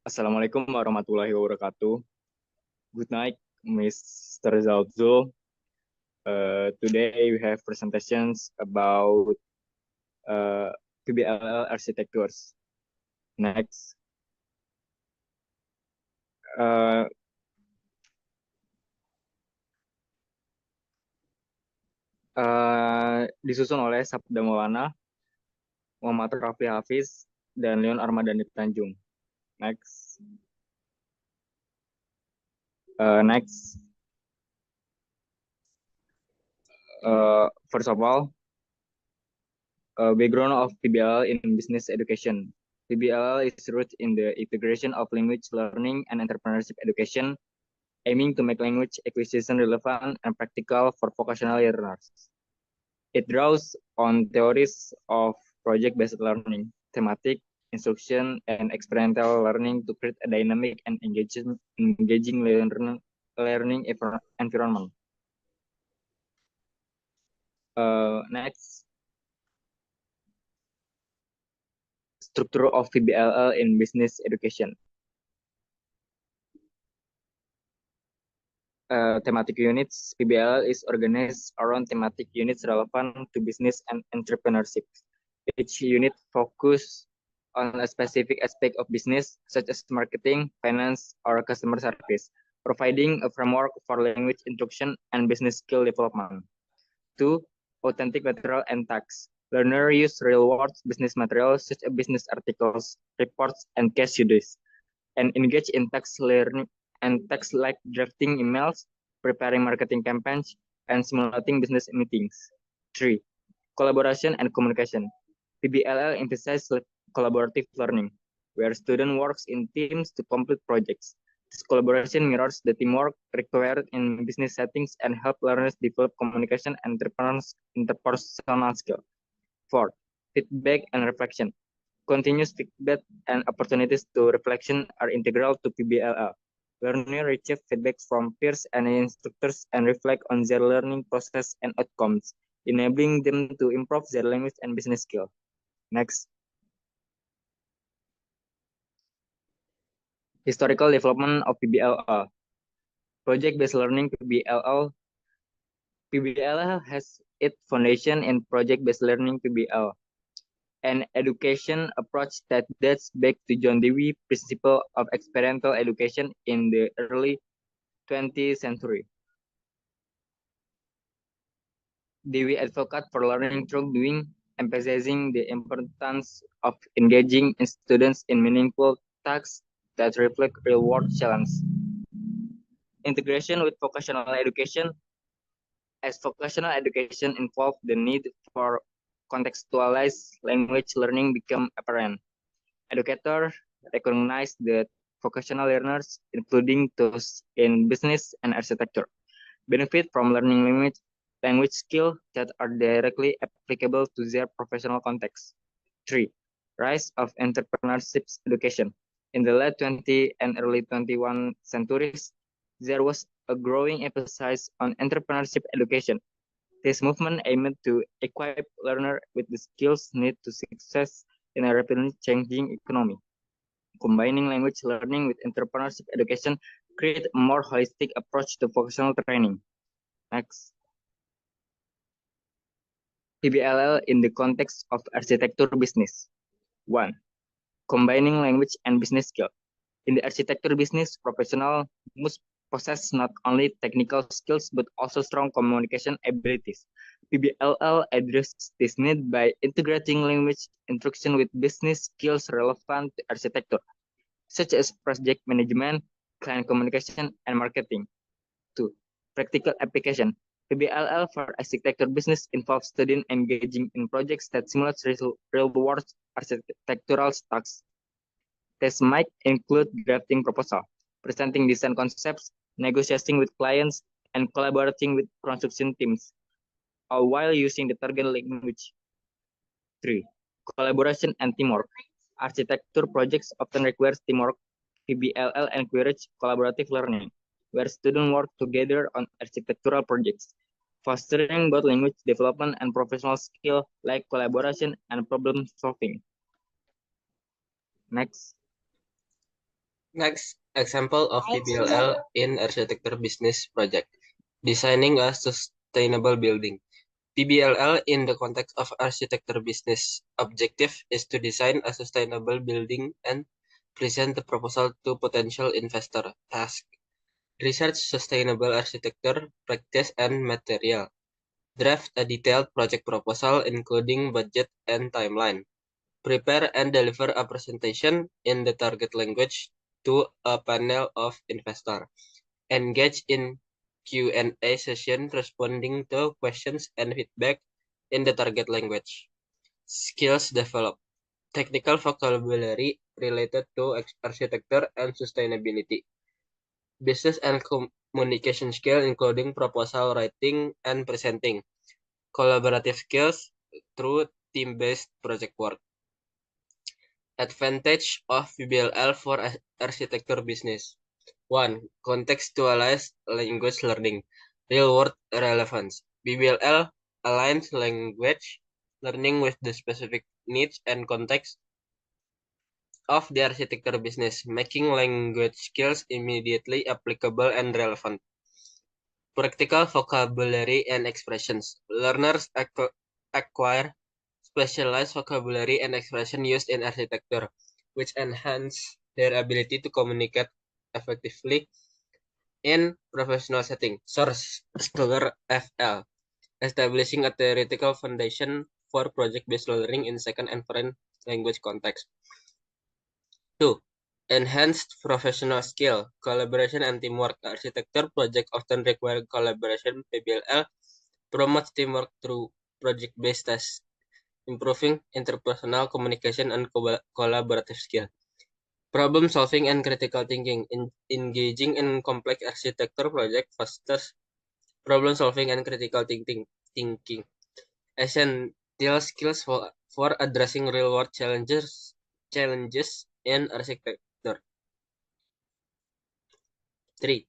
Assalamualaikum warahmatullahi wabarakatuh. Good night, Mr. Zalzo. Today we have presentations about uh, PBLL architectures. Next, uh, disusun oleh Sabda Maulana, Muhammad Rafi Hafiz, dan Leon Armadani Tanjung. Next, next. First of all, background of PBL in business education. PBL is rooted in the integration of language learning and entrepreneurship education, aiming to make language acquisition relevant and practical for vocational learners. It draws on theories of project-based learning, thematic, instruction, and experiential learning to create a dynamic and engaging learning environment. Next, structure of PBLL in business education. Thematic units, PBL is organized around thematic units relevant to business and entrepreneurship. Each unit focuses on a specific aspect of business, such as marketing, finance, or customer service, providing a framework for language instruction and business skill development. 2. Authentic material and text. Learner use real-world business materials such as business articles, reports, and case studies, and engage in text learning and text like drafting emails, preparing marketing campaigns, and simulating business meetings. 3. Collaboration and communication. PBLL emphasizes collaborative learning, where student works in teams to complete projects. This collaboration mirrors the teamwork required in business settings and help learners develop communication and interpersonal skill. 4. Feedback and reflection. Continuous feedback and opportunities to reflection are integral to PBLL. Learners receive feedback from peers and instructors and reflect on their learning process and outcomes, enabling them to improve their language and business skills. Next, historical development of PBLL. Project-based learning PBLL has its foundation in project-based learning PBL, an education approach that dates back to John Dewey principle of experiential education in the early 20th century. Dewey advocated for learning through doing, emphasizing the importance of engaging students in meaningful tasks that reflect real-world challenges. Integration with vocational education, as vocational education involved the need for contextualized language learning become apparent. Educators recognize that vocational learners, including those in business and architecture, benefit from learning language skills that are directly applicable to their professional context. 3. Rise of entrepreneurship education. In the late 20th and early 21st centuries, there was a growing emphasis on entrepreneurship education. This movement aimed to equip learners with the skills needed to success in a rapidly changing economy. Combining language learning with entrepreneurship education create a more holistic approach to vocational training. Next. PBLL in the context of architecture business. 1. Combining language and business skill. In the architecture business, professionals must possess not only technical skills but also strong communication abilities. PBLL addresses this need by integrating language instruction with business skills relevant to architecture, such as project management, client communication, and marketing. 2. Practical application. PBLL for architecture business involves students engaging in projects that simulate real-world architectural tasks. This might include drafting proposal, presenting design concepts, negotiating with clients, and collaborating with construction teams, all while using the target language. 3. Collaboration and teamwork. Architecture projects often require teamwork. PBLL encourages collaborative learning, where students work together on architectural projects, fostering both language development and professional skill like collaboration and problem solving. Next. Next, example of PBLL in architecture business project. Designing a sustainable building. PBLL in the context of architecture business objective is to design a sustainable building and present the proposal to potential investor. Task. Research sustainable architecture, practice, and material. Draft a detailed project proposal including budget and timeline. Prepare and deliver a presentation in the target language to a panel of investors. Engage in Q&A session responding to questions and feedback in the target language. Skills develop. Technical vocabulary related to architecture and sustainability. Business and communication skill including proposal writing and presenting. Collaborative skills through team-based project work. Advantage of PBLL for architecture business. 1. Contextualized language learning. Real-world relevance. PBLL aligns language learning with the specific needs and context of the architecture business, making language skills immediately applicable and relevant. Practical vocabulary and expressions. Learners acquire specialized vocabulary and expression used in architecture, which enhance their ability to communicate effectively in professional setting. Source Scholar FL, establishing a theoretical foundation for project-based learning in second and foreign language context. 2. Enhanced professional skill, collaboration, and teamwork. Architecture project often require collaboration. PBLL promotes teamwork through project-based tasks, improving interpersonal communication and collaborative skill. Problem solving and critical thinking. Engaging in complex architecture project fosters problem solving and critical thinking. Essential skills for addressing real world challenges in architecture. 3.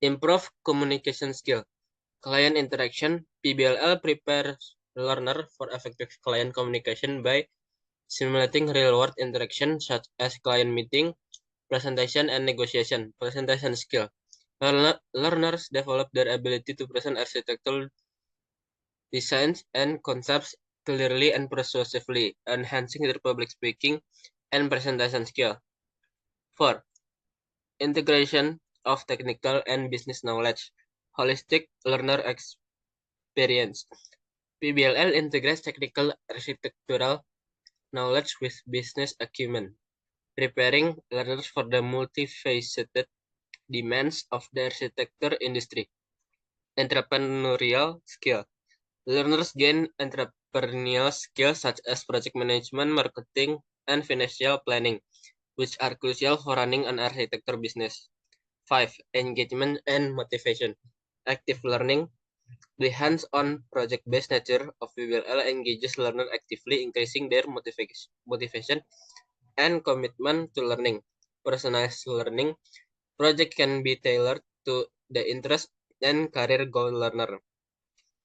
Improve communication skill. Client interaction. PBLL prepares learner for effective client communication by simulating real-world interaction such as client meeting, presentation, and negotiation. Presentation skill. Learners develop their ability to present architectural designs and concepts clearly and persuasively, enhancing their public speaking and presentation skill. 4. Integration of technical and business knowledge. Holistic learner experience. PBLL integrates technical architectural knowledge with business acumen, preparing learners for the multifaceted demands of the architecture industry. Entrepreneurial skill. Learners gain entrepreneurial skills such as project management, marketing, and financial planning, which are crucial for running an architecture business. 5. Engagement and motivation. Active learning. The hands-on project-based nature of PBLL engages learners actively, increasing their motivation and commitment to learning. Personalized learning project can be tailored to the interest and career goal learner,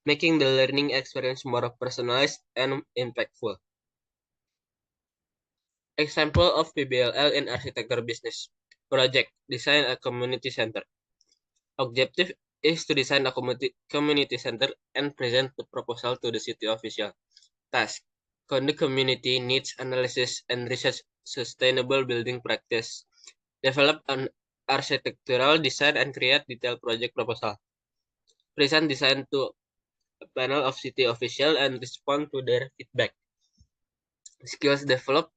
making the learning experience more personalized and impactful. Example of PBLL in architecture business. Project, design a community center. Objective is to design a community center and present the proposal to the city official. Task, conduct community needs analysis and research sustainable building practice. Develop an architectural design and create detailed project proposal. Present design to a panel of city officials and respond to their feedback. Skills develop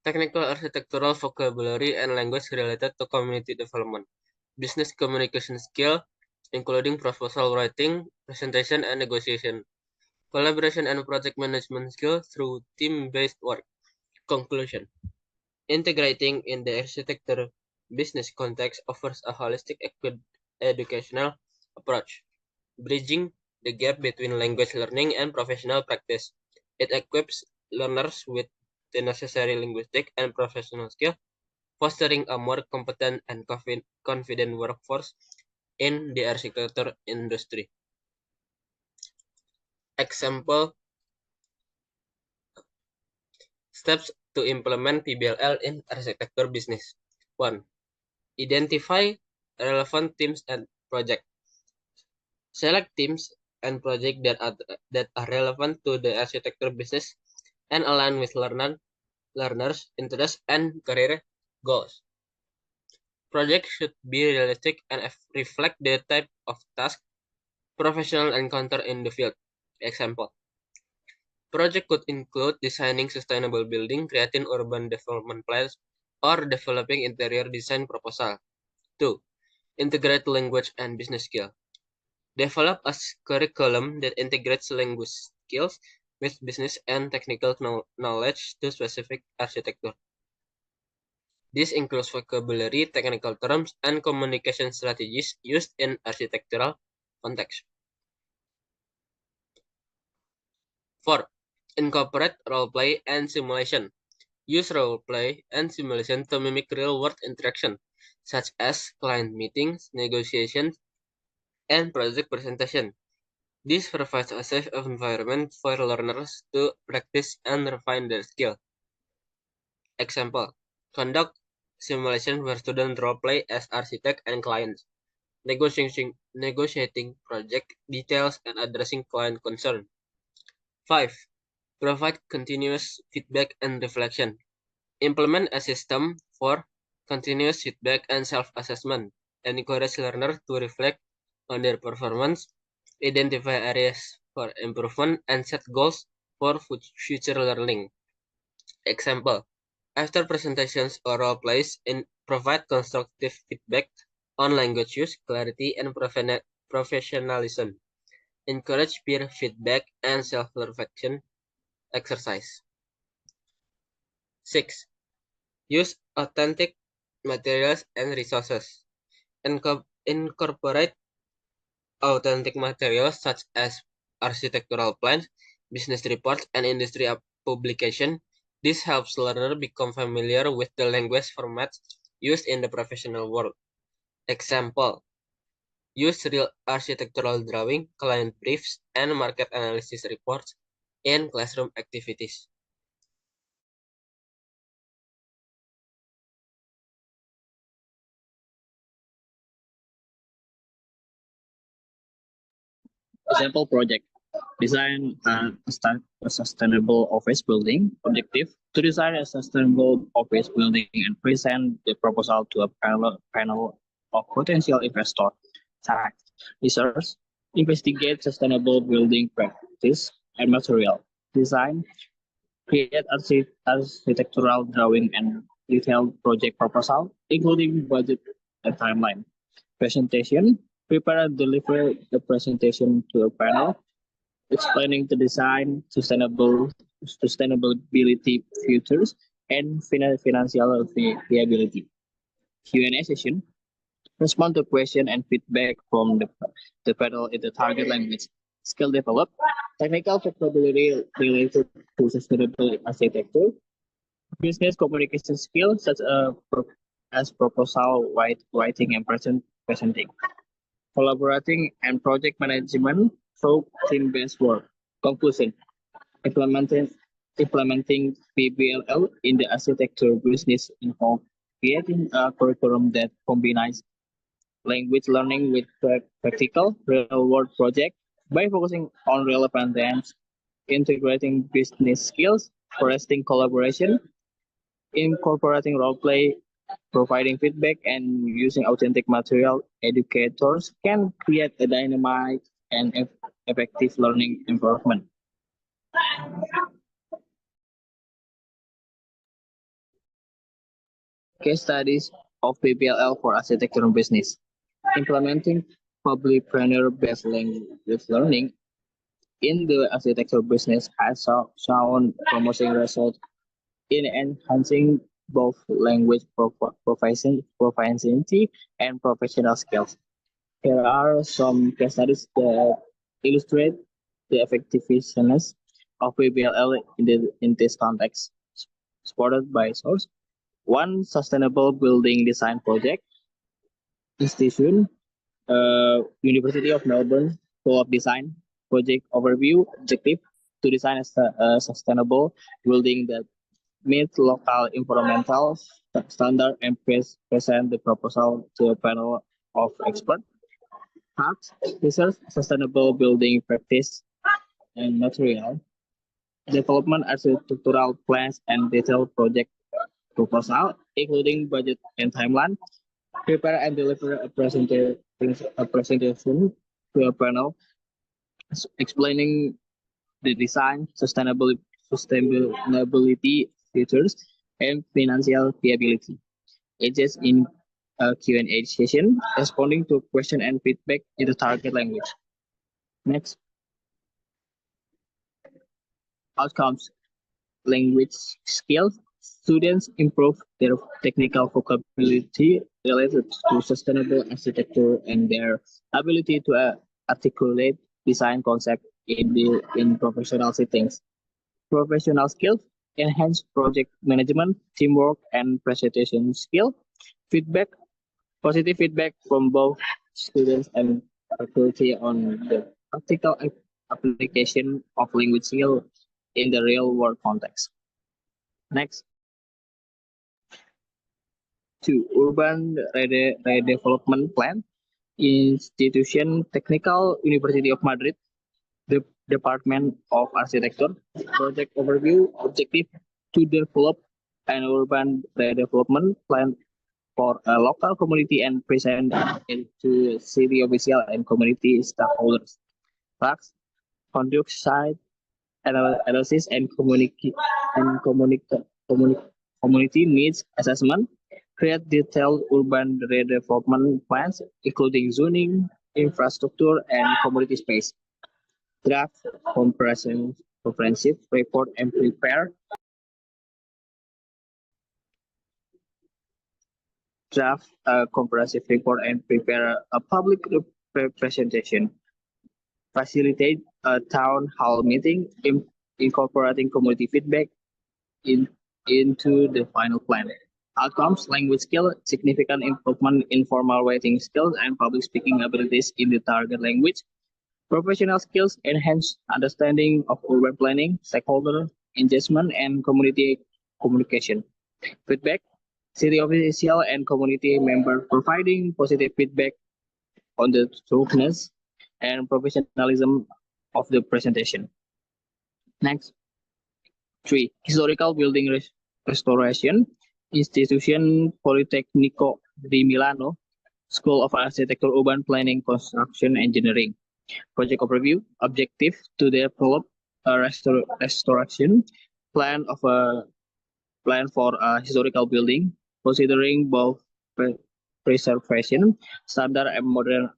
technical architectural vocabulary and language related to community development. Business communication skill, including proposal writing, presentation, and negotiation. Collaboration and project management skill through team-based work. Conclusion. Integrating in the architecture business context offers a holistic educational approach, bridging the gap between language learning and professional practice. It equips learners with the necessary linguistic and professional skill, fostering a more competent and confident workforce in the architecture industry. Example steps to implement PBLL in architecture business. 1. Identify relevant teams and projects. Select teams and projects that are relevant to the architecture business and align with learners' interests and career goals. Projects should be realistic and reflect the type of task professionals encounter in the field. Example: project could include designing sustainable building, creating urban development plans, or developing interior design proposal. 2. Integrate language and business skill. Develop a curriculum that integrates language skills with business and technical knowledge to specific architecture. This includes vocabulary, technical terms, and communication strategies used in architectural context. 4. Incorporate role-play and simulation. Use role-play and simulation to mimic real-world interaction, such as client meetings, negotiations, and project presentation. This provides a safe environment for learners to practice and refine their skill. Example: conduct simulation where students role-play as architect and clients, negotiating project details and addressing client concern. 5. Provide continuous feedback and reflection. Implement a system for continuous feedback and self-assessment, and encourage learners to reflect on their performance, identify areas for improvement, and set goals for future learning. Example: after presentations or role plays, provide constructive feedback on language use, clarity, and professionalism. Encourage peer feedback and self-reflection exercise. 6. Use authentic materials and resources. Incorporate authentic materials such as architectural plans, business reports, and industry publication. This helps learners become familiar with the language formats used in the professional world. Example: use real architectural drawing, client briefs, and market analysis reports in classroom activities. Example project. Design a sustainable office building. Objective: to design a sustainable office building and present the proposal to a panel of potential investors. Task: research, investigate sustainable building practice and material. Design, create architectural drawing and detailed project proposal, including budget and timeline. Presentation, prepare and deliver the presentation to a panel explaining the design, sustainability features, and financial viability. Q&A session. Respond to question and feedback from the panel in the target language. Skill develop. Technical vocabulary related to sustainable architecture. Business communication skills such as proposal writing and presenting. Collaborating and project management through team-based work. Conclusion: implementing PBLL in the architecture business involves creating a curriculum that combines language learning with practical real-world projects by focusing on relevant themes, integrating business skills, fostering collaboration, incorporating role play, providing feedback, and using authentic material. Educators can create a dynamic and effective learning environment. Case studies of PBLL for architecture and business. Implementing public-planner-based language learning in the architecture business has shown promising results in enhancing both language proficiency and professional skills. Here are some case studies that illustrate the effectiveness of PBLL in this context. Supported by source. One sustainable building design project. Institution, University of Melbourne School of Design. Project overview. Objective: to design a sustainable building that meet local environmental standard and present the proposal to a panel of experts. Task, research, sustainable building practice and material, development architectural plans and detailed project proposal, including budget and timeline, prepare and deliver a presentation to a panel explaining the design, sustainability features, and financial viability. It is in a Q&A session, responding to question and feedback in the target language. Next, outcomes, language skills. Students improve their technical vocabulary related to sustainable architecture and their ability to articulate design concepts in professional settings. Professional skills, enhance project management, teamwork, and presentation skill. Feedback, positive feedback from both students and faculty on the practical application of language skill in the real world context. Next, two, urban redevelopment plan. Institution Technical University of Madrid, the Department of Architecture. Project overview, objective to develop an urban redevelopment plan for a local community and present it to city official and community stakeholders. Facts, conduct site analysis and community needs assessment. Create detailed urban redevelopment plans, including zoning, infrastructure, and community space. Draft comprehensive report and prepare a comprehensive report and prepare a public presentation. Facilitate a town hall meeting, incorporating community feedback into the final plan. Outcomes, language skill, significant improvement in formal writing skills and public speaking abilities in the target language. Professional skills, enhance understanding of urban planning, stakeholder engagement, and community communication. Feedback, city official and community member providing positive feedback on the truthfulness and professionalism of the presentation. Next, three, historical building restoration. Institution Politecnico di Milano, School of Architecture, Urban Planning, Construction, Engineering. Project overview, objective to develop a restoration plan for a historical building, considering both preservation standard and modern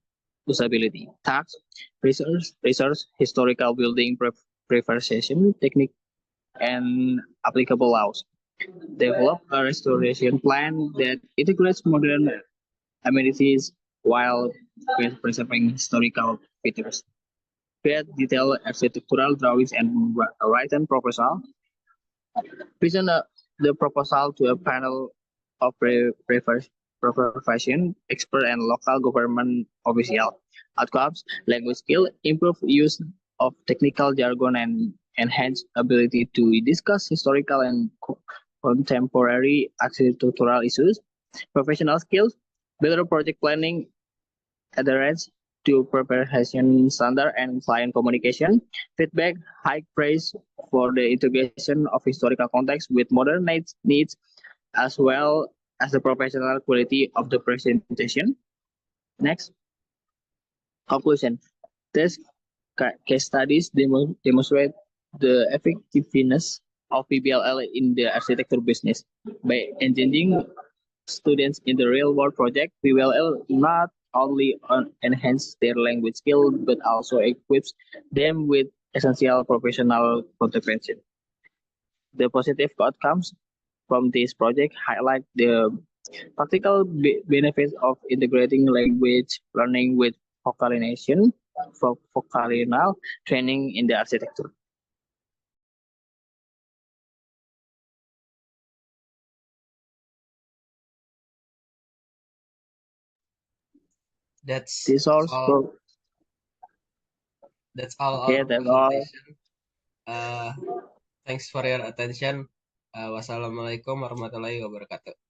usability. Task, research historical building preservation technique and applicable laws. Develop a restoration plan that integrates modern amenities while preserving historical features. Create detailed architectural drawings and written proposal. Present the proposal to a panel of profession, expert, and local government official. Outcomes, language skill, improve use of technical jargon, and enhance ability to discuss historical and contemporary architectural issues. Professional skills, better project planning, adherence to preparation standard and client communication. Feedback, high praise for the integration of historical context with modern needs, as well as the professional quality of the presentation. Next, conclusion. This case studies demonstrate the effectiveness of PBLL in the architecture business. By engaging students in the real world project, PBLL not only enhance their language skill, but also equips them with essential professional competency. The positive outcomes from this project highlight the practical benefits of integrating language learning with vocational training in the architecture. That's This all. That's all Okay, our that's all. presentation. Thanks for your attention. Wassalamualaikum warahmatullahi wabarakatuh.